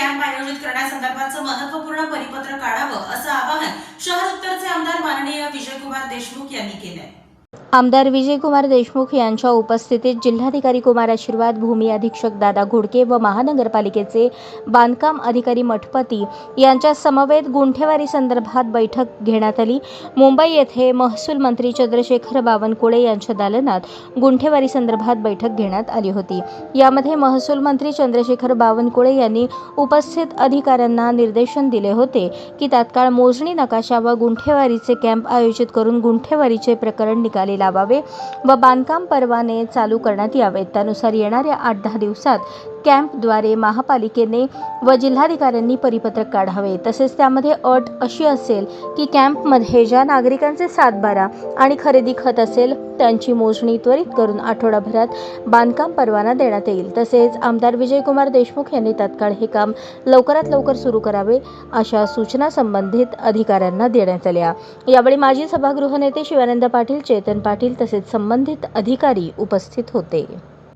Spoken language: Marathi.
कॅम्प आयोजित करण्यासंदर्भाचं महत्त्वपूर्ण परिपत्र काढावं असं आवाहन शहर उत्तरचे आमदार माननीय विजयकुमार देशमुख यांनी केलंय। आमदार विजयकुमार देशमुख यांच्या उपस्थितीत जिल्हाधिकारी कुमार आशीर्वाद, भूमी अधीक्षक दादा घोडके व महानगरपालिकेचे बांधकाम अधिकारी मठपती यांच्या समवेत गुंठेवारी संदर्भात बैठक घेण्यात आली। मुंबई येथे महसूल मंत्री चंद्रशेखर बावनकुळे यांच्या दालनात गुंठेवारी संदर्भात बैठक घेण्यात आली होती। यामध्ये महसूल मंत्री चंद्रशेखर बावनकुळे यांनी उपस्थित अधिकाऱ्यांना निर्देशन दिले होते की तात्काळ मोजणी नकाशा व गुंठेवारीचे कॅम्प आयोजित करून गुंठेवारीचे प्रकरण निकाली लावावे व बांधकाम परवाने चालू करण्यात यावेत। त्यानुसार येणाऱ्या 8-10 दिवसात कॅम्पद्वारे महापालिकेने व जिल्हाधिकाऱ्यांनी परिपत्रक काढावे। तसेच त्यामध्ये अट अशी असेल की कॅम्पमध्ये ज्या नागरिकांचे 7-12 आणि खरेदी खत असेल त्यांची मोजणी त्वरित करून आठवडाभरात बांधकाम परवाना देण्यात येईल। तसेच आमदार विजयकुमार देशमुख यांनी तात्काळ हे काम लवकरात लवकर सुरू करावे अशा सूचना संबंधित अधिकाऱ्यांना देण्यात आल्या। यावेळी माजी सभागृह नेते शिवानंद पाटील, चेतन पाटील तसेच संबंधित अधिकारी उपस्थित होते।